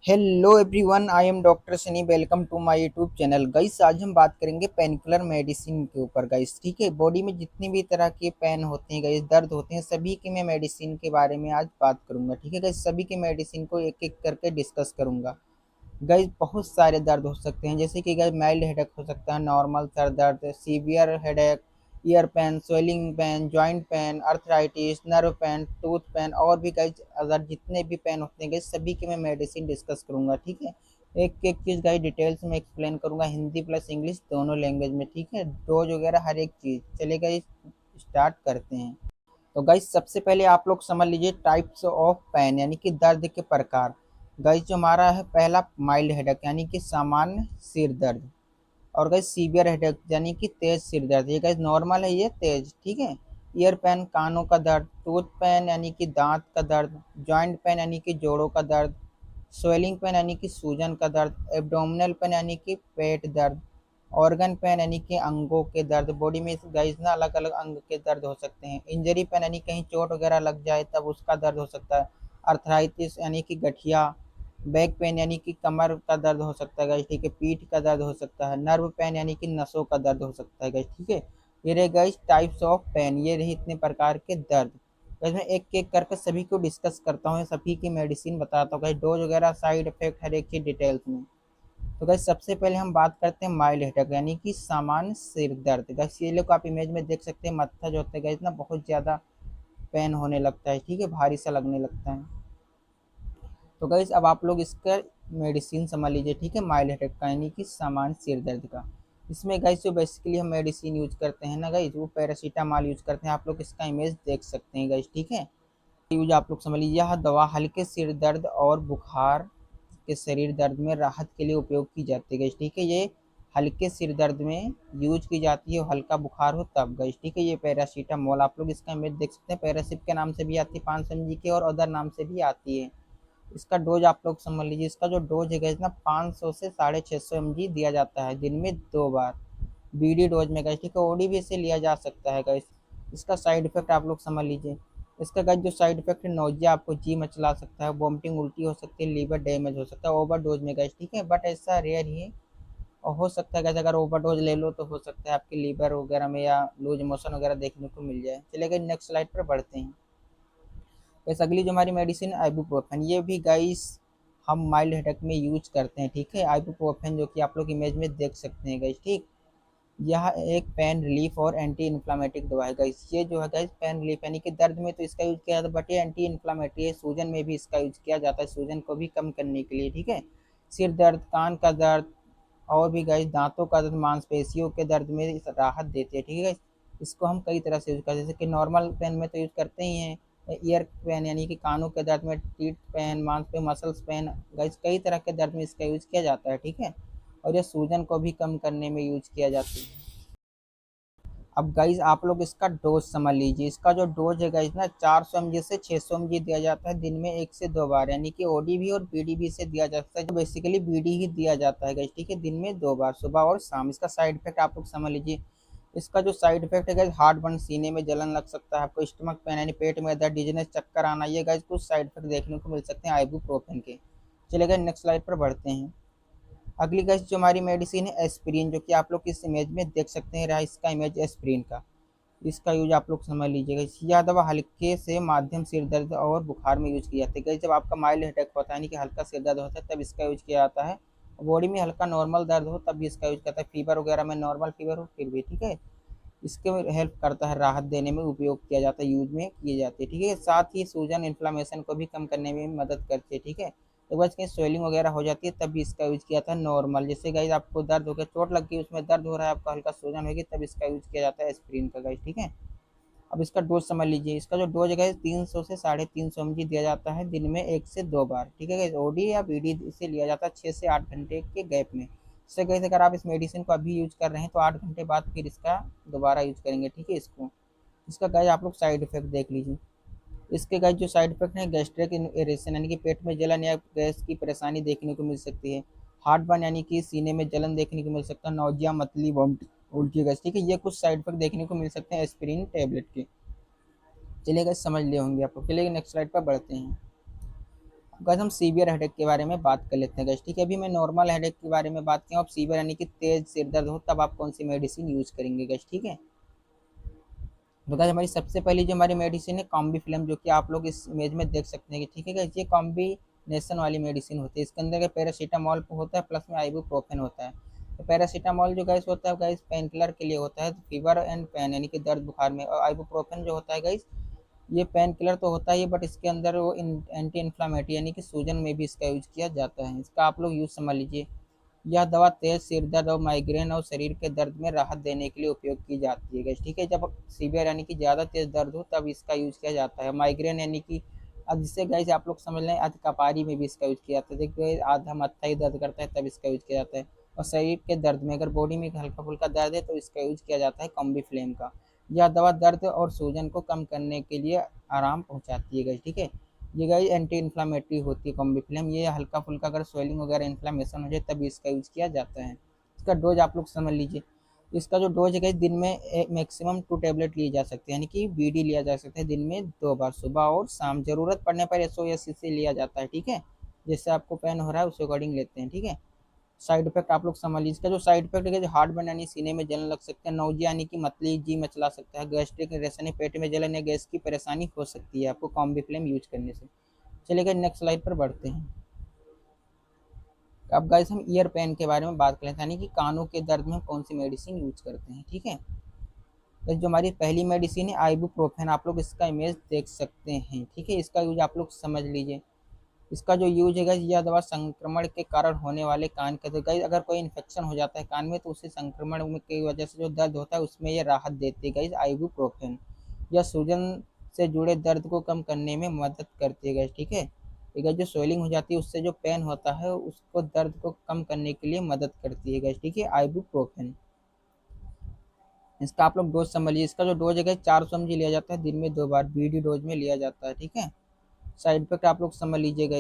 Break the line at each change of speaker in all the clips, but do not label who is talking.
Hello everyone, I am doctor Sunny. Welcome to my YouTube channel. Guys, आज हम बात करेंगे पेन किलर मेडिसिन के ऊपर। गाइस, ठीक है, बॉडी में जितनी भी तरह के पेन होते हैं, गाइस दर्द होते हैं, सभी की मैं मेडिसिन के बारे में आज बात करूंगा। ठीक है गाइस, सभी की मेडिसिन को एक एक करके डिस्कस करूंगा। गाइस, बहुत सारे दर्द हो सकते हैं, जैसे कि गाइस माइल्ड हेडेक हो सकता है, नॉर्मल सर दर्द, severe headache, ear pain, swelling pain, joint pain, arthritis, nerve pain, tooth pain और भी गाइस अगर जितने भी पेन होते हैं गाइस सभी की मैं मेडिसिन डिस्कस करूंगा। ठीक है, एक एक चीज़ गाइस डिटेल्स में एक्सप्लेन करूंगा, हिंदी प्लस इंग्लिश दोनों लैंग्वेज में। ठीक है, डोज वगैरह हर एक चीज़ चलेगा। इस स्टार्ट करते हैं। तो गाइस, सबसे पहले आप लोग समझ लीजिए टाइप्स ऑफ पेन, यानी कि दर्द के प्रकार। गाइस, जो हमारा है पहला माइल्ड हेडेक यानी कि सामान्य सिर दर्द। और गाइस सीवियर हेडेक यानी कि तेज सिर दर्द। ये गाइस नॉर्मल है, ये तेज। ठीक है। ईयर पेन कानों का दर्द, टूथ पेन यानी कि दांत का दर्द, जॉइंट पेन यानी कि जोड़ों का दर्द, स्वेलिंग पेन यानी कि सूजन का दर्द, एब्डोमिनल पेन यानी कि पेट दर्द, ऑर्गन पेन यानी कि अंगों के दर्द। बॉडी में गाइस ना अलग अलग अंग के दर्द हो सकते हैं। इंजरी पेन यानी कहीं चोट वगैरह लग जाए तब उसका दर्द हो सकता है। अर्थराइटिस यानी कि गठिया। बैक पेन यानी कि कमर का दर्द हो सकता है गाइस। ठीक है, पीठ का दर्द हो सकता है। नर्व पेन यानी कि नसों का दर्द हो सकता है गाइस। ठीक है, ये रहे गाइस टाइप्स ऑफ पेन, ये रही इतने प्रकार के दर्द। गाइस मैं एक एक करके सभी को डिस्कस करता हूँ, सभी की मेडिसिन बताता हूँ गाइस, डोज वगैरह साइड इफेक्ट हर एक चीज डिटेल्स में। तो गाइस सबसे पहले हम बात करते हैं माइल्ड हेडेक यानी कि सामान्य सिर दर्द। गाइस ये लोग आप इमेज में देख सकते हैं, मत्था जो होता है गाइस ना बहुत ज्यादा पेन होने लगता है। ठीक है, भारी सा लगने लगता है। तो गाइस अब आप लोग इसका मेडिसिन समझ लीजिए। ठीक है, माइल्ड हेडेक का यानी कि सामान्य सिर दर्द का। इसमें गाइस जो बेसिकली हम मेडिसिन यूज करते हैं ना गाइस, वो पैरासीटामॉल यूज करते हैं। आप लोग इसका इमेज देख सकते हैं गाइस। ठीक है, यूज आप लोग समझ लीजिए। यह दवा हल्के सिर दर्द और बुखार के शरीर दर्द में राहत के लिए उपयोग की जाती है गाइस। ठीक है, ये हल्के सिर दर्द में यूज की जाती है, हल्का बुखार हो तब गाइस। ठीक है, ये पैरासीटामोल आप लोग इसका इमेज देख सकते हैं, पैरासिप के नाम से भी आती है 500 mg के, और अदर नाम से भी आती है। इसका डोज आप लोग समझ लीजिए। इसका जो डोज है गाइस ना 500 से 650 mg दिया जाता है दिन में 2 बार, बीडी डोज में गाइस। ठीक है, ओडी भी इसे लिया जा सकता है गाइस। इसका साइड इफेक्ट आप लोग समझ लीजिए। इसका गाइस जो साइड इफेक्ट है, नोजिया, आपको जी मचला सकता है, वोमिटिंग, उल्टी हो सकती है, लीवर डैमेज हो सकता है ओवर डोज में गाइस। ठीक है, बट ऐसा रेयर ही है, और हो सकता है गाइस अगर ओवर डोज ले लो तो हो सकता है आपके लीवर वगैरह में या लूज मोशन वगैरह देखने को मिल जाए। चलिए गाइस नेक्स्ट स्लाइड पर बढ़ते हैं। बस अगली जो हमारी मेडिसिन आइबुप्रोफेन, ये भी गाइस हम माइल्ड हेडेक में यूज करते हैं। ठीक है, आइबुप्रोफेन जो कि आप लोग इमेज में देख सकते हैं गाइस। ठीक, यह एक पेन रिलीफ और एंटी इन्फ्लामेटिक दवा है गाइस। ये जो है गाइस पेन रिलीफ यानी कि दर्द में तो इसका यूज किया जाता है, बट ये एंटी इन्फ्लामेटरी है, सूजन में भी इसका यूज किया जाता है, सूजन को भी कम करने के लिए। ठीक है, सिर दर्द, कान का दर्द और भी गाइस दांतों का दर्द, मांसपेशियों के दर्द में राहत देती है। ठीक है गाइस, इसको हम कई तरह से यूज करते हैं, जैसे कि नॉर्मल पेन में तो यूज करते ही हैं। ईयर पेन यानी कि कानों के दर्द में, टीथ पेन, मांस पे मसल्स पेन, गाइस कई तरह के दर्द में इसका यूज किया जाता है। ठीक है, और ये सूजन को भी कम करने में यूज किया जाता है। अब गाइस आप लोग इसका डोज समझ लीजिए। इसका जो डोज है गाइस ना 400 mg से 600 mg दिया जाता है दिन में 1 से 2 बार, यानी कि ओडी भी और बीडी भी से दिया जाता है, जो बेसिकली बीडी ही दिया जाता है गाइस। ठीक है, दिन में 2 बार, सुबह और शाम। इसका साइड इफेक्ट आप लोग समझ लीजिए। इसका जो साइड इफेक्ट है गाइस, हार्ट बर्न, सीने में जलन लग सकता है आपको, स्टमक पेन यानी पेट में दर्द, डिजीनेस, चक्कर आना, ये गाइस कुछ साइड इफेक्ट देखने को मिल सकते हैं आइबुप्रोफेन के। चलिए गाइस नेक्स्ट स्लाइड पर बढ़ते हैं। अगली गाइस जो हमारी मेडिसिन है एस्पिरिन, जो कि आप लोग इस इमेज में देख सकते हैं, रहा इसका इमेज एस्पिरिन का। इसका यूज आप लोग समझ लीजिएगा। यह दवा हल्के से माध्यम सिर दर्द और बुखार में यूज की जाती है। जब आपका माइल्ड हेडेक होता है यानी कि हल्का सिर दर्द होता है तब इसका यूज किया जाता है। बॉडी में हल्का नॉर्मल दर्द हो तब भी इसका यूज करता है, फीवर वगैरह में, नॉर्मल फीवर हो फिर भी। ठीक है, इसके हेल्प करता है, राहत देने में उपयोग किया जाता है, यूज में किए जाते हैं। ठीक है, साथ ही सूजन, इन्फ्लामेशन को भी कम करने में मदद करती है। ठीक है, तो बस कहीं स्वेलिंग वगैरह हो जाती है तब भी इसका यूज किया था। नॉर्मल जैसे गाइस आपको दर्द हो गया, चोट लग गई, उसमें दर्द हो रहा है, आपका हल्का सूजन होगी, तब इसका यूज किया जाता है एस्पिरिन का गाइस। ठीक है, अब इसका डोज समझ लीजिए। इसका जो डोज है 300 से 350 mg दिया जाता है दिन में 1 से 2 बार। ठीक है, ओडी या बीडी इसे लिया जाता है 6 से 8 घंटे के गैप में। इससे कैसे अगर आप इस मेडिसिन को अभी यूज कर रहे हैं तो 8 घंटे बाद फिर इसका दोबारा यूज करेंगे। ठीक है, इसको इसका गाइस आप लोग साइड इफेक्ट देख लीजिए। इसके गाइस जो साइड इफेक्ट है, गैस्ट्रिक इरिटेशन यानी कि पेट में जलन या गैस की परेशानी देखने को मिल सकती है। हार्ट बर्न यानी कि सीने में जलन देखने को मिल सकता है, नौजिया, मतली, वोमिटिंग, उल्टी, गैस। ठीक है, ये कुछ साइड इफेक्ट देखने को मिल सकते हैं एस्पिरिन टेबलेट के। चलिए गाइस समझ लिए होंगे आप लोग। चलिए नेक्स्ट स्लाइड पर बढ़ते हैं। गाइस हम सीवियर हेडेक के बारे में बात कर लेते हैं गाइस, ठीक है। अभी मैं नॉर्मल हेडेक के बारे में बात किया, अब सीवियर यानी कि तेज सिर दर्द हो तब आप कौन सी मेडिसिन यूज करेंगे गाइस, ठीक है। तो गाइस हमारी सबसे पहली जो हमारी मेडिसिन है कॉम्बी फिल्म, जो कि आप लोग इस इमेज में देख सकते हैं कि ठीक है गाइस, ये कॉम्बिनेशन वाली मेडिसिन होती है। इसके अंदर पैरासीटामॉल होता है प्लस में आइबुप्रोफेन होता है। तो पैरासीटामॉल जो गाइस होता है गाइस पेन किलर के लिए होता है, फीवर एंड पेन यानी कि दर्द बुखार में, और आइबुप्रोफेन जो होता है गाइस ये पेन किलर तो होता ही है, बट इसके अंदर वो एंटी इन्फ्लामेटरी यानी कि सूजन में भी इसका यूज किया जाता है। इसका आप लोग यूज समझ लीजिए। यह दवा तेज सिर दर्द और माइग्रेन और शरीर के दर्द में राहत देने के लिए उपयोग की जाती है गाइस, ठीक है। जब सीवियर यानी कि ज़्यादा तेज दर्द हो तब इसका यूज किया जाता है। माइग्रेन यानी कि अब जिससे गाइस आप लोग समझ लें अध कपारी में भी इसका यूज किया जाता है। देखिए आधा मत्था ही दर्द करता है तब इसका यूज किया जाता है। और शरीर के दर्द में अगर बॉडी में हल्का फुल्का दर्द है तो इसका यूज किया जाता है कॉम्बी फ्लेम का। यह दवा दर्द और सूजन को कम करने के लिए आराम पहुंचाती है गाइस, ठीक है। ये गाइस एंटी इन्फ्लामेटरी होती है कॉम्बिफ्लेम, ये हल्का फुल्का अगर स्वेलिंग वगैरह इन्फ्लामेशन हो जाए तभी इसका यूज किया जाता है। इसका डोज आप लोग समझ लीजिए। इसका जो डोज है दिन में मैक्सिमम 2 टैबलेट लिए जा सकते हैं, यानी कि बीडी लिया जा सकता है दिन में 2 बार, सुबह और शाम। जरूरत पड़ने पर एसओएस से लिया जाता है, ठीक है। जैसे आपको पेन हो रहा है उस अकॉर्डिंग लेते हैं, ठीक है। साइड इफेक्ट आप लोग समझ लीजिए। इसका जो साइड इफेक्ट है हार्ट बर्न यानी सीने में जलन लग सकता है, नौजिया यानी कि मतली जी मचला सकता है, गैस्ट्रिक रेशन पेट में जलन या गैस की परेशानी हो सकती है आपको कॉम्बिफ्लेम यूज करने से। चलिए नेक्स्ट स्लाइड पर बढ़ते हैं। अब गाइस हम ईयर पेन के बारे में बात करें, यानी कि कानों के दर्द में हम कौन सी मेडिसिन यूज करते हैं, ठीक है। तो जो हमारी पहली मेडिसिन है आइबुप्रोफेन, आप लोग इसका इमेज देख सकते हैं, ठीक है। इसका यूज आप लोग समझ लीजिए। इसका जो यूज है गाइस, यह दवा संक्रमण के कारण होने वाले कान के, तो गाइस अगर कोई इन्फेक्शन हो जाता है कान में तो उसे संक्रमण की वजह से जो दर्द होता है उसमें यह राहत देती है गाइस आइबुप्रोफेन। यह सूजन से जुड़े दर्द को कम करने में मदद करती है गाइस, ठीक है। ठीक है, जो स्वेलिंग हो जाती है उससे जो पेन होता है उसको दर्द को कम करने के लिए मदद करती है गाइस, ठीक है, आइबुप्रोफेन। इसका आप लोग डोज समझ लीजिए। इसका जो डोज है 400 mg लिया जाता है दिन में 2 बार, बीडी डोज में लिया जाता है, ठीक है। साइड इफेक्ट आप लोग समझ लीजिएगा।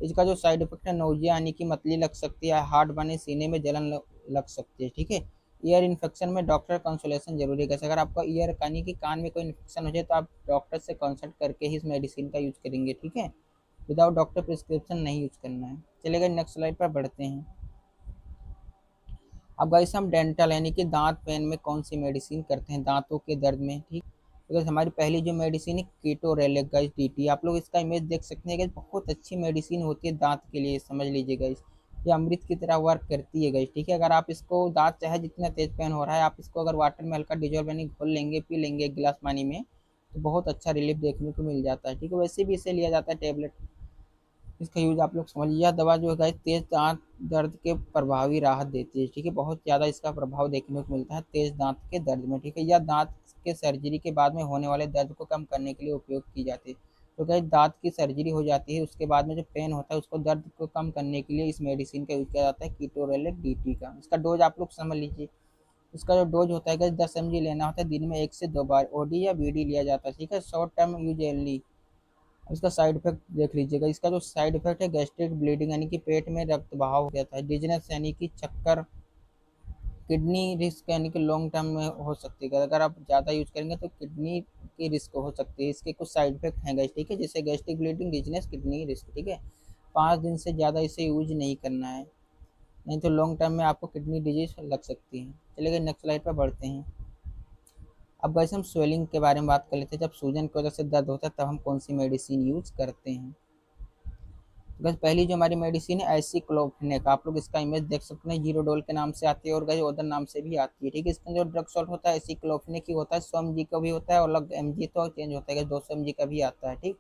इसका जो साइड इफेक्ट है नौजिया यानी कि मतली लग सकती है, हार्ट बने, सीने में जलन लग सकती है, ठीक है। ईयर इन्फेक्शन में डॉक्टर कंसल्टेशन जरूरी है। अगर आपका ईयर यानी कि कान में कोई इन्फेक्शन हो जाए तो आप डॉक्टर से कंसल्ट करके ही इस मेडिसिन का यूज करेंगे, ठीक है। विदाउट डॉक्टर प्रिस्क्रिप्शन नहीं यूज करना है। चलेगा नेक्स्ट स्लाइड पर बढ़ते हैं। अब गाइस हम डेंटल यानी कि दांत पेन में कौन सी मेडिसिन करते हैं दांतों के दर्द में, ठीक। तो गाइस हमारी पहली जो मेडिसिन है कीटोरेलेक गाइस डीटी, आप लोग इसका इमेज देख सकते हैं गाइस, बहुत अच्छी मेडिसिन होती है दांत के लिए, समझ लीजिए गाइस। ये अमृत की तरह वर्क करती है गाइस, ठीक है। अगर आप इसको दांत चाहे जितना तेज पेन हो रहा है आप इसको अगर वाटर में हल्का डिजोल्व यानी घोल लेंगे, पी लेंगे एक गिलास पानी में, तो बहुत अच्छा रिलीफ देखने को मिल जाता है, ठीक है। वैसे भी इसे लिया जाता है टेबलेट। इसका यूज आप लोग समझिए। यह दवा जो है तेज दांत दर्द के प्रभावी राहत देती है, ठीक है। बहुत ज़्यादा इसका प्रभाव देखने को मिलता है तेज दांत के दर्द में, ठीक है। यह दांत के सर्जरी के बाद में होने वाले दर्द को कम करने के लिए उपयोग की जाती है। तो क्या दांत की सर्जरी हो जाती है उसके बाद में जो पेन होता है उसको दर्द को कम करने के लिए इस मेडिसिन का यूज किया जाता है कीटोरेलेक डीटी का। इसका डोज आप लोग समझ लीजिए। इसका जो डोज होता है 10 mg लेना होता है दिन में 1 से 2 बार, ओडी या बीडी लिया जाता है, ठीक है। Short term use only. इसका साइड इफेक्ट देख लीजिएगा। इसका जो साइड इफेक्ट है गैस्ट्रिक ब्लीडिंग यानी कि पेट में रक्त बहाव हो जाता है, डिजनेस यानी कि चक्कर, किडनी रिस्क यानी कि लॉन्ग टर्म में हो सकती है। अगर आप ज़्यादा यूज करेंगे तो किडनी की रिस्क हो सकती है। इसके कुछ साइड इफेक्ट हैं गाइस, ठीक है, जैसे gastric bleeding, dizziness, kidney risk, ठीक है। 5 दिन से ज़्यादा इसे यूज नहीं करना है, नहीं तो लॉन्ग टर्म में आपको किडनी डिजीज लग सकती है। चलिए नेक्स्ट स्लाइड पर बढ़ते हैं। अब वैसे हम स्वेलिंग के बारे में बात कर लेते हैं। जब सूजन की वजह से दर्द होता है तब हम कौन सी मेडिसिन यूज करते हैं। गैस पहली जो हमारी मेडिसिन है एसिक्लोफेनेक, आप लोग इसका इमेज देख सकते हैं, जीरोडोल के नाम से आती है और गैस ओदर नाम से भी आती है, ठीक है। इसका जो ड्रग सॉल्ट होता है एसिक्लोफेनेक ही होता है, 100 mg का भी होता है और अलग mg तो चेंज होता है, 200 mg का भी आता है, ठीक।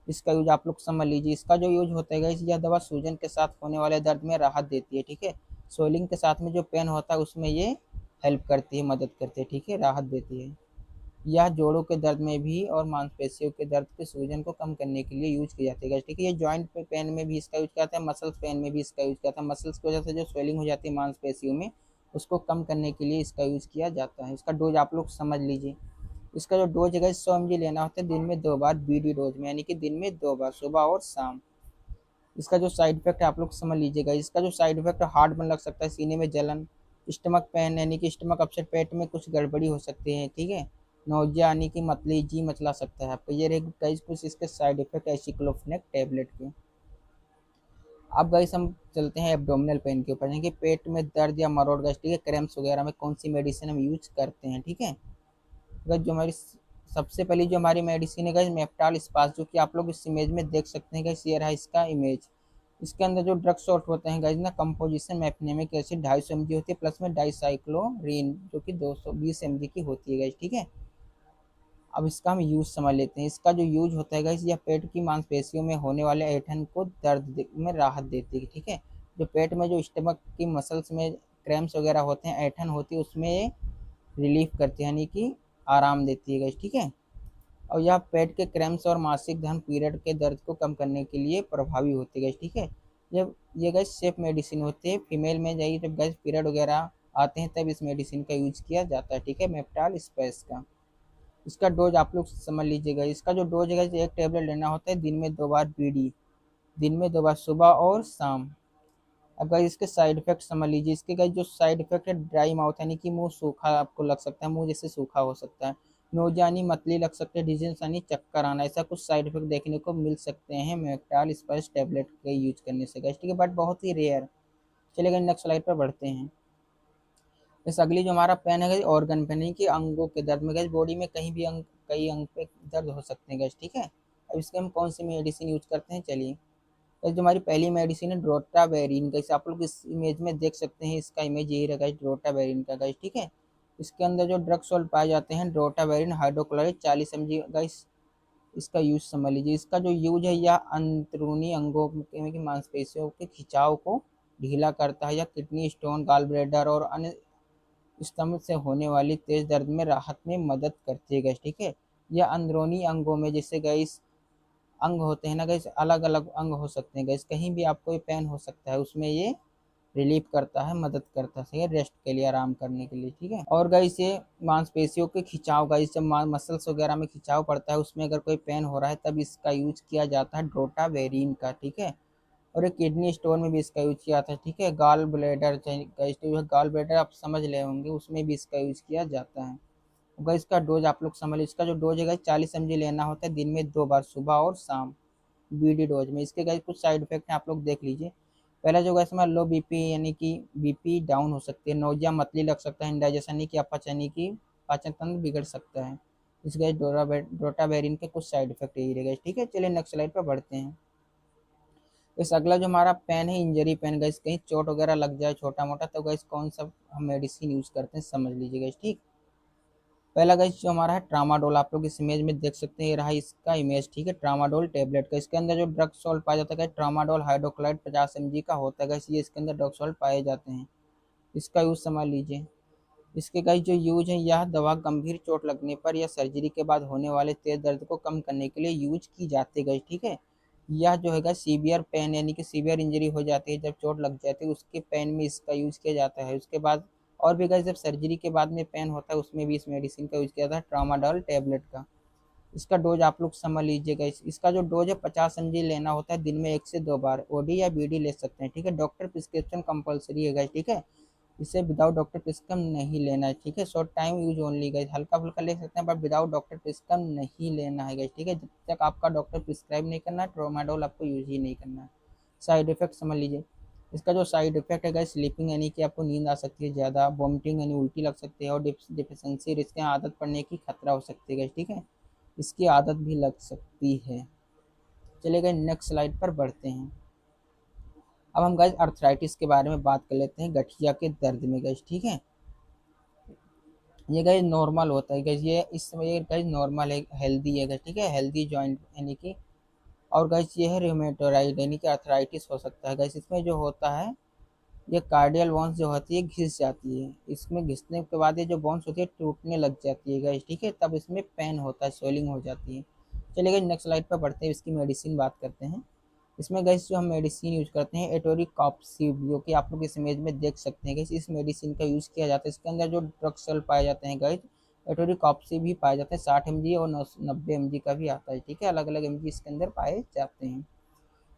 इसका यूज आप लोग समझ लीजिए। इसका जो यूज होता है गैस, यह दवा सूजन के साथ होने वाले दर्द में राहत देती है, ठीक है। स्वेलिंग के साथ में जो पेन होता है उसमें ये हेल्प करती है, मदद करती है, ठीक है, राहत देती है। यह जोड़ों के दर्द में भी और मांसपेशियों के दर्द के सूजन को कम करने के लिए यूज की जाती है, ठीक है। ये जॉइंट पे पेन में भी इसका यूज किया जाता है, मसल्स पेन में भी इसका यूज किया जाता है। मसल्स की वजह से जो स्वेलिंग हो जाती है मांसपेशियों में उसको कम करने के लिए इसका यूज किया जाता है। इसका डोज आप लोग समझ लीजिए। इसका जो डोज है 100 mg लेना होता है दिन में 2 बार, बीडी डोज में, यानी कि दिन में 2 बार, सुबह और शाम। इसका जो साइड इफेक्ट है आप लोग समझ लीजिएगा। इसका जो साइड इफेक्ट हार्ट बन लग सकता है, सीने में जलन, स्टमक पेन यानी कि स्टमक अपसेट, पेट में कुछ गड़बड़ी हो सकती है, ठीक है। नौजिया यानी कि मतली जी मचला सकता है आपको। ये रहे गाइस कुछ इसके साइड इफेक्ट एसिक्लोफेनेक टैबलेट के। अब गाइस हम चलते हैं एब्डोमिनल पेन के ऊपर, यानी कि पेट में दर्द या मरोड़ गाइस, ठीक है, क्रैम्प्स वगैरह में कौन सी मेडिसिन हम यूज करते हैं, ठीक है। गाइस जो हमारी सबसे पहली जो हमारी मेडिसिन है गाइस मेप्टाल स्पास, जो कि आप लोग इस इमेज में देख सकते हैं गाइस, ये रहा इसका इमेज। इसके अंदर जो ड्रग शॉट होते हैं गाइस ना, कंपोजिशन मेफनेमिक एसिड 250 mg होती है, प्लस में डाइसाइक्लोरीन जो कि 220 mg की होती है गाइस, ठीक है। अब इसका हम यूज समझ लेते हैं। इसका जो यूज होता है गाइस, यह पेट की मांसपेशियों में होने वाले ऐंठन को में राहत देती है, ठीक है। जो पेट में जो स्टमक की मसल्स में क्रैम्प्स वगैरह होते हैं, ऐंठन होती है, उसमें रिलीफ करती है, यानी कि आराम देती है गाइस, ठीक है। और यह पेट के क्रैम्प्स और मासिक धर्म पीरियड के दर्द को कम करने के लिए प्रभावी होती है गाइस, ठीक है। जब ये गाइस सेफ मेडिसिन होती है, फीमेल में जाइए जब गाइस पीरियड वगैरह आते हैं तब इस मेडिसिन का यूज किया जाता है, ठीक है, मेप्टाल स्पेस का। इसका डोज आप लोग समझ लीजिएगा। इसका जो डोज है, एक टेबलेट लेना होता है दिन में 2 बार बीडी, दिन में 2 बार सुबह और शाम। अब गाइस इसके साइड इफेक्ट समझ लीजिए। इसके गाइस जो साइड इफेक्ट है, ड्राई माउथ यानी कि मुंह सूखा आपको लग सकता है, मुंह जैसे सूखा हो सकता है, नोज यानी मतली लग सकते हैं, डिजीज यानी चक्कर आना, ऐसा कुछ साइड इफेक्ट देखने को मिल सकते हैं मेप्टाल स्पाइस टेबलेट के यूज करने से गाइस, ठीक है, बट बहुत ही रेयर। चलिए नेक्स्ट स्लाइड पर बढ़ते हैं। इस अगली जो हमारा पेन है ऑर्गन पेन, यानी कि अंगों के दर्द में गैस, बॉडी में कहीं भी अंग, कई अंग पे दर्द हो सकते हैं गैस, ठीक है। अब इसके हम कौन सी मेडिसिन यूज करते हैं, चलिए। गैस जो हमारी पहली मेडिसिन है ड्रोटावेरिन, गैस आप लोग इस इमेज में देख सकते हैं, इसका इमेज यही रहेगा ड्रोटावेरिन का गैस, ठीक है। इसके अंदर जो ड्रग सॉल्ट पाए जाते हैं ड्रोटावेरिन हाइड्रोक्लोराइड 40 mg गैस, इसका यूज समझ लीजिए। इसका जो यूज है, यह अंदरूनी अंगों की मांसपेशियों के खिंचाव को ढीला करता है, या किडनी स्टोन, गाल ब्लैडर और अन्य स्टमक से होने वाली तेज दर्द में राहत में मदद करती है गैस, ठीक है। यह अंदरूनी अंगों में, जैसे गैस अंग होते हैं ना गैस, अलग अलग अंग हो सकते हैं गैस, कहीं भी आपको ये पेन हो सकता है, उसमें ये रिलीफ करता है, मदद करता है रेस्ट के लिए, आराम करने के लिए, ठीक है। और गाइस ये मांसपेशियों के खिंचाव, गाइस जब मसल्स वगैरह में खिंचाव पड़ता है, उसमें अगर कोई पेन हो रहा है तब इसका यूज किया जाता है ड्रोटावेरिन का, ठीक है। और एक किडनी स्टोन में भी इसका यूज किया था, ठीक है। गाल ब्लैडर गाल ब्लैडर आप समझ रहे होंगे, उसमें भी इसका यूज किया जाता है। अगर इसका डोज आप लोग समझ, इसका जो डोज है 40 mg लेना होता है दिन में 2 बार सुबह और शाम, बीडी डोज में। इसके गाइस कुछ साइड इफेक्ट हैं, आप लोग देख लीजिए। पहला जो गैस में लो बीपी, यानी कि बीपी डाउन हो सकती है, नोजिया मतली लग सकता है, इंडाइजेशन यानी कि अपच यानी कि पाचन तंत्र बिगड़ सकता है। इस गैस डोटावेरिन के कुछ साइड इफेक्ट यही रहेगा, ठीक है। चलिए नेक्स्ट स्लाइड पर बढ़ते हैं। इस अगला जो हमारा पेन है इंजरी पेन, गैस कहीं चोट वगैरह लग जाए छोटा मोटा, तो गैस कौन सा हम मेडिसिन यूज करते हैं समझ लीजिए गैस, ठीक। पहला गैस जो हमारा है ट्रामाडोल, आप लोग इस इमेज में देख सकते हैं, ये रहा इसका इमेज, ठीक है, ट्रामाडोल टेबलेट का। इसके अंदर जो ड्रग सॉल्ट पाया जाता है ट्रामाडोल हाइड्रोक्लोराइड 50 mg का होता है गैस, ये इसके अंदर ड्रग सॉल्ट पाए जाते हैं, इसका यूज समझ लीजिए। इसके गाइस जो यूज है, यह दवा गंभीर चोट लगने पर या सर्जरी के बाद होने वाले तेज दर्द को कम करने के लिए यूज की जाती है गाइस, ठीक है। यह जो है सीवियर पेन, यानी कि सीवियर इंजरी हो जाती है, जब चोट लग जाती है उसके पेन में इसका यूज किया जाता है। उसके बाद और भी गाइस जब सर्जरी के बाद में पेन होता है, उसमें भी इस मेडिसिन का यूज किया जाता है, ट्रामाडोल टेबलेट का। इसका डोज आप लोग समझ लीजिएगा। इसका जो डोज है 50 mg लेना होता है दिन में 1 से 2 बार, ओडी या बीडी ले सकते हैं, ठीक है। डॉक्टर प्रिस्क्रिप्शन कंपलसरी है गाइस, ठीक है। इसे विदाउट डॉक्टर प्रिस्क्रिप्शन नहीं लेना है, ठीक है। Short time use only guys, हल्का फुल्का ले सकते हैं बट विदाउट डॉक्टर प्रिस्क्रिप्शन नहीं लेना है गाइस, ठीक है। जब तक आपका डॉक्टर प्रिस्क्राइब नहीं करना है, ट्रोमाडोल आपको यूज ही नहीं करना है। साइड इफेक्ट समझ लीजिए। इसका जो साइड इफेक्ट है गाइस, स्लीपिंग यानी कि आपको नींद आ सकती है ज़्यादा, वॉमिटिंग यानी उल्टी लग सकती है, और डिफिशेंसी रिस्क आदत पड़ने की खतरा हो सकती है गाइस, ठीक है। इसकी आदत भी लग सकती है। चलिए गाइस नेक्स्ट स्लाइड पर बढ़ते हैं। अब हम गाइस अर्थराइटिस के बारे में बात कर लेते हैं, गठिया के दर्द में गाइस, ठीक है। ये गाइस नॉर्मल होता है गाइस, ये इस समय ये गाइस नॉर्मल है, हेल्दी है गाइस, ठीक है, हेल्दी जॉइंट यानी कि। और गाइस ये है रूमेटोराइड यानी कि अर्थराइटिस हो सकता है गाइस। इसमें जो होता है, ये कार्डियल बोन्स जो होती है घिस जाती है, इसमें घिसने के बाद ये जो बोन्स होती है टूटने लग जाती है गाइस, ठीक है, तब इसमें पेन होता है, स्वेलिंग हो जाती है। चलिए गाइस नेक्स्ट स्लाइड पर बढ़ते हैं, इसकी मेडिसिन बात करते हैं। इसमें गैस जो हम मेडिसिन यूज करते हैं एटोरिकॉप्सिब, जो कि आप लोग इस इमेज में देख सकते हैं गैस, इस मेडिसिन का यूज किया जाता है। इसके अंदर जो ड्रग सेल पाए जाते हैं गैस, एटोरिकॉप्सिब भी पाए जाते हैं, 60 mg और 90 mg का भी आता है, ठीक है, अलग अलग mg इसके अंदर पाए जाते हैं।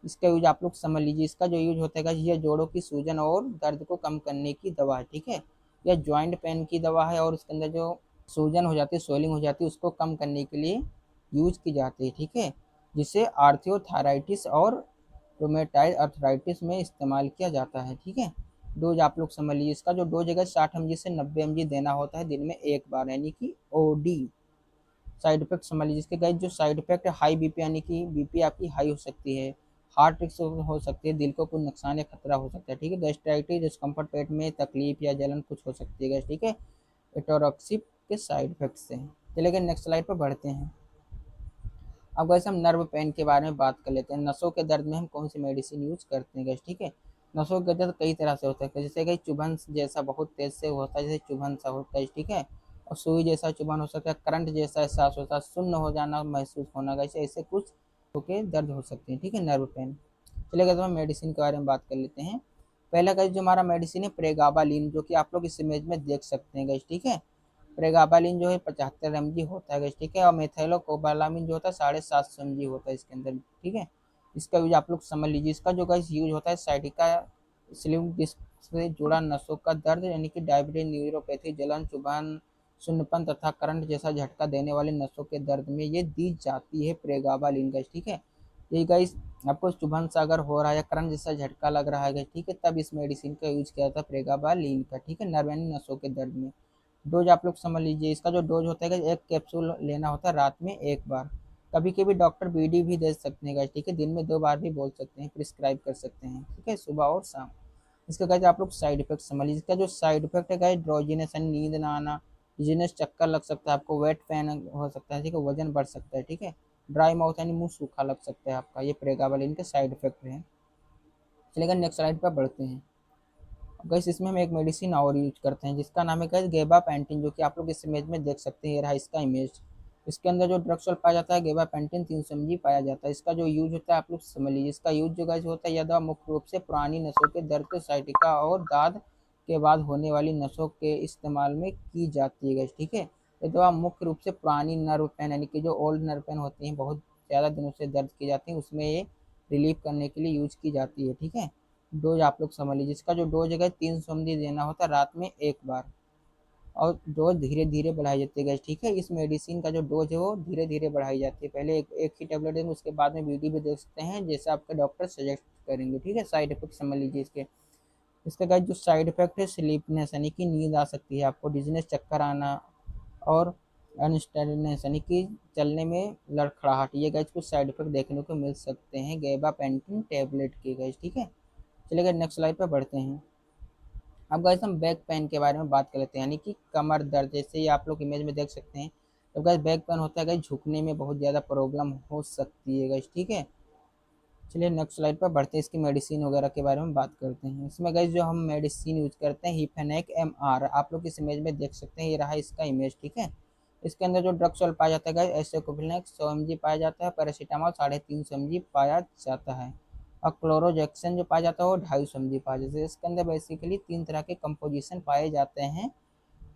इसका यूज आप लोग समझ लीजिए। इसका जो यूज होता है गैस, यह जोड़ों की सूजन और दर्द को कम करने की दवा है, ठीक है। यह ज्वाइंट पेन की दवा है, और उसके अंदर जो सूजन हो जाती है, स्वेलिंग हो जाती है, उसको कम करने के लिए यूज की जाती है, ठीक है। जिसे आर्थियोथायराइटिस और रोमेटाइड अर्थराइटिस में इस्तेमाल किया जाता है। ठीक है, डोज आप लोग समझ लीजिए। इसका जो डोज है 60 mg से 90 mg देना होता है दिन में एक बार, यानी कि ओडी। साइड इफेक्ट समझ लीजिए इसके गाइस, जो साइड इफेक्ट है हाई बीपी, यानी कि बीपी आपकी हाई हो सकती है, हार्ट रिस्क हो सकती है, दिल को कोई नुकसान या खतरा हो सकता है। ठीक है, गैस्ट्राइटिस डिस्कम्फर्ट, पेट में तकलीफ या जलन कुछ हो सकती है गैस। ठीक है, एटोरॉक्सिप के साइड इफेक्ट से। चलिए नेक्स्ट स्लाइड पर बढ़ते हैं। अब वैसे हम नर्व पेन के बारे में बात कर लेते हैं। नसों के दर्द में हम कौन सी मेडिसिन यूज करते हैं गैस। ठीक है, नसों के दर्द कई तरह से होता है, जैसे कि चुभन जैसा बहुत तेज से होता है, जैसे चुभन सा होता है। ठीक है, और सुई जैसा चुभन हो सकता है, करंट जैसा एहसास होता है, सुन्न हो जाना महसूस होना, वैसे ऐसे कुछ के दर्द हो सकते हैं। ठीक है, नर्व पेन। चलिए तो हम मेडिसिन के बारे में बात कर लेते हैं। पहला गाइस जो हमारा मेडिसिन है प्रेगाबालिन, जो कि आप लोग इस इमेज में देख सकते हैं गाइस। ठीक है, प्रेगाबालिन जो है 75 mg होता है गाइस। ठीक है, और मेथाइलोकोबालामिन जो होता है 750 mg होता है इसके अंदर। ठीक है, इसका यूज आप लोग समझ लीजिए। इसका जो गाइस यूज होता है साइटिका स्लीप डिस्क से जुड़ा नसों का दर्द, यानी कि डायबिटीज, न्यूरोपैथी, जलन, चुभन, सुन्नपन तथा करंट जैसा झटका देने वाले नसों के दर्द में ये दी जाती है प्रेगाबालिन गाइस। ठीक है, ये गाइस आपको चुभन सा अगर हो रहा है या करंट जैसा झटका लग रहा है, ठीक है, तब इस मेडिसिन का यूज किया जाता है प्रेगाबालिन का। ठीक है, नर्व यानी नसों के दर्द में। डोज आप लोग समझ लीजिए। इसका जो डोज होता है एक कैप्सूल लेना होता है रात में एक बार। कभी कभी डॉक्टर बीडी भी दे सकते हैं गाइस। ठीक है, दिन में 2 बार भी बोल सकते हैं, प्रिस्क्राइब कर सकते हैं। ठीक है, सुबह और शाम। इसका गाइस आप लोग साइड इफेक्ट समझ लीजिए। इसका जो साइड इफेक्ट है गाइस, ड्रोजीनेस यानी नींद ना आना, डिजीनेस चक्कर लग सकता है आपको, वेट फैन हो सकता है। ठीक है, वजन बढ़ सकता है। ठीक है, ड्राई माउथ यानी मुंह सूखा लग सकता है आपका। ये प्रेगाबालिन के साइड इफेक्ट है। चलिए नेक्स्ट स्लाइड पर बढ़ते हैं। गैस इसमें हम एक मेडिसिन और यूज करते हैं जिसका नाम है गैस गेबा पेंटिन, जो कि आप लोग इस इमेज में देख सकते हैं। ये रहा इसका इमेज। इसके अंदर जो ड्रग सॉल्ट पाया जाता है गेबा पेंटिन 300 mg पाया जाता है। इसका जो यूज होता है आप लोग समझ लीजिए। इसका यूज जो गैस होता है, यह दवा मुख्य रूप से पुरानी नसों के दर्द के साइटिका और दाद के बाद होने वाली नसों के इस्तेमाल में की जाती है गैस। ठीक है, ये दवा मुख्य रूप से पुरानी नर्व पेन, यानी कि जो ओल्ड नर्व पेन होती हैं, बहुत ज़्यादा दिनों से दर्द की जाती हैं, उसमें ये रिलीफ करने के लिए यूज की जाती है। ठीक है, डोज आप लोग समझ लीजिए। इसका जो डोज है 300 mg देना होता है रात में एक बार, और डोज धीरे धीरे बढ़ाई जाती है। ठीक है, इस मेडिसिन का जो डोज है वो धीरे धीरे बढ़ाई जाती है। पहले एक ही टेबलेट देंगे, उसके बाद में बीडी भी दे सकते हैं, जैसे आपके डॉक्टर सजेस्ट करेंगे। ठीक है, साइड इफेक्ट समझ लीजिए इसके। इसका गाइस जो साइड इफेक्ट है स्लीपनेस, यानी कि नींद आ सकती है आपको, डिजीनेस चक्कर आना, और अनस्टेडनेस यानी कि चलने में लड़खड़ाहट, ये गाइस कुछ साइड इफेक्ट देखने को मिल सकते हैं गेबा पेंटिन टेबलेट के गाइस। ठीक है, चलिए नेक्स्ट स्लाइड पर बढ़ते हैं। अब गाइस हम बैक पेन के बारे में बात कर लेते हैं, यानी कि कमर दर्द। जैसे ये आप लोग इमेज में देख सकते हैं, तो गाइस बैक पेन होता है गाइस, झुकने में बहुत ज़्यादा प्रॉब्लम हो सकती है गाइस। ठीक है, चलिए नेक्स्ट स्लाइड पर बढ़ते हैं। इसकी मेडिसिन वगैरह के बारे में बात करते हैं। इसमें गाइस जो हम मेडिसिन यूज करते हैं हिफेनेक MR, आप लोग इस इमेज में देख सकते हैं। ये रहा इसका इमेज। ठीक है, इसके अंदर जो ड्रग सॉल्ट पाया जाता है गाइस, एसेकोफिलनेक 100 mg पाया जाता है, पैरासीटामॉल 350 mg पाया जाता है, और क्लोरोजेक्सन जो पाया जाता है वो 250 mg पाया जाता है। इसके अंदर बेसिकली 3 तरह के कंपोजिशन पाए जाते हैं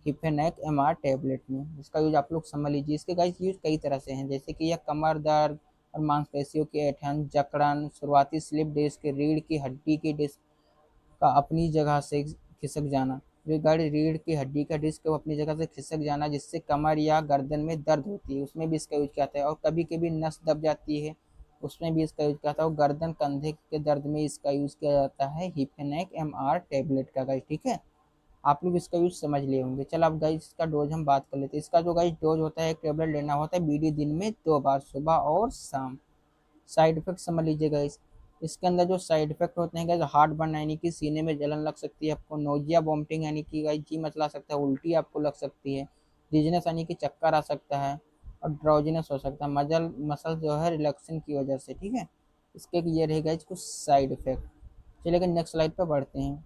हिफेनेक MR टेबलेट में। इसका यूज आप लोग समझ लीजिए। इसके गाइस यूज कई तरह से हैं, जैसे कि यह कमर दर्द और मांसपेशियों की ऐंठन, जकड़न, शुरुआती स्लिप डिस्क, रीढ़ की हड्डी की डिस्क का अपनी जगह से खिसक जाना। जो गाड़ी रीढ़ की हड्डी का डिस्क अपनी जगह से खिसक जाना, जिससे कमर या गर्दन में दर्द होती है, उसमें भी इसका यूज किया जाता है। और कभी कभी नस दब जाती है, उसमें भी इसका यूज किया जाता है। और गर्दन कंधे के दर्द में इसका यूज किया जाता है हिफेनेक MR टेबलेट का गाइस। ठीक है, आप लोग इसका यूज समझ लिए होंगे। चलो अब गाइस इसका डोज हम बात कर लेते हैं। इसका जो गाइस डोज होता है, एक टेबलेट लेना होता है बीडी दिन में 2 बार, सुबह और शाम। साइड इफेक्ट समझ लीजिए गाइस। इसके अंदर जो साइड इफेक्ट होते हैं गाइस, हार्ट बर्न यानी कि सीने में जलन लग सकती है आपको, नोजिया वोमिटिंग यानी कि गाइस जी मचला सकता है, उल्टी आपको लग सकती है, डिजीनेस यानी कि चक्कर आ सकता है, और ड्राउजीनेस हो सकता है मजल मसल जो है रिलैक्सेशन की वजह से। ठीक है, इसके ये रहे गाइस कुछ साइड इफेक्ट। चलिए नेक्स्ट स्लाइड पर बढ़ते हैं।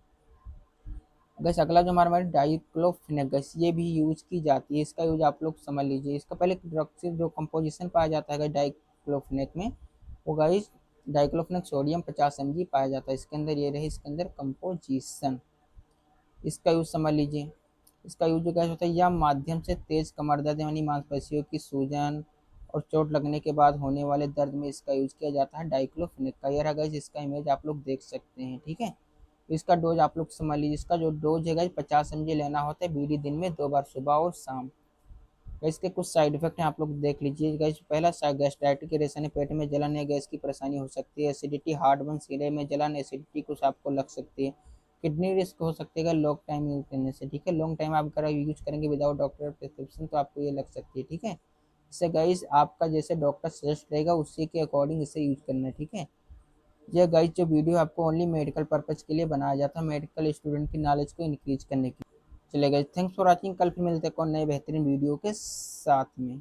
गैस अगला जो हमारा डाइक्लोफिनेक गैस, ये भी यूज की जाती है। इसका यूज आप लोग समझ लीजिए। इसका पहले ड्रग से जो कंपोजिशन पाया जाता है डाइक्लोफिनेक में, वो गाइस डाइक्लोफिनेक सोडियम 50 mg पाया जाता है। इसके अंदर ये रहे इसके अंदर कंपोजिशन। इसका यूज समझ लीजिए। इसका यूज जो गैस होता है, यह माध्यम से तेज कमर दर्द यानी मांसपेशियों की सूजन और चोट लगने के बाद होने वाले दर्द में इसका यूज किया जाता है डाइक्लोफिनेक का। ये रहा गाइस इसका इमेज आप लोग देख सकते हैं। ठीक है, इसका डोज आप लोग समझ लीजिए। इसका जो डोज है 50 mg लेना होता है बीडी दिन में 2 बार, सुबह और शाम। इसके कुछ साइड इफेक्ट हैं, आप लोग देख लीजिए गाइस। पहला गैस्ट्राइटिस की परेशानी, पेट में जलन या गैस की परेशानी हो सकती है। एसिडिटी, हार्ट बर्न, सीने में जलन, एसिडिटी कुछ आपको लग सकती है। किडनी रिस्क हो सकती है लॉन्ग टाइम यूज करने से, ठीक है। लॉन्ग टाइम आप अगर यूज करेंगे विदाउट डॉक्टर प्रिस्क्रिप्शन तो आपको ये लग सकती है, ठीक है। इससे गाइस आपका जैसे डॉक्टर सजेस्ट रहेगा उसी के अकॉर्डिंग इसे यूज करना है, ठीक है। यह गाइस जो वीडियो आपको ओनली मेडिकल पर्पज के लिए बनाया जाता है, मेडिकल स्टूडेंट की नॉलेज को इंक्रीज करने के लिए। चलिए गाइस, थैंक्स फॉर वॉचिंग। कल फिर मिलते हैं कौन नए बेहतरीन वीडियो के साथ में।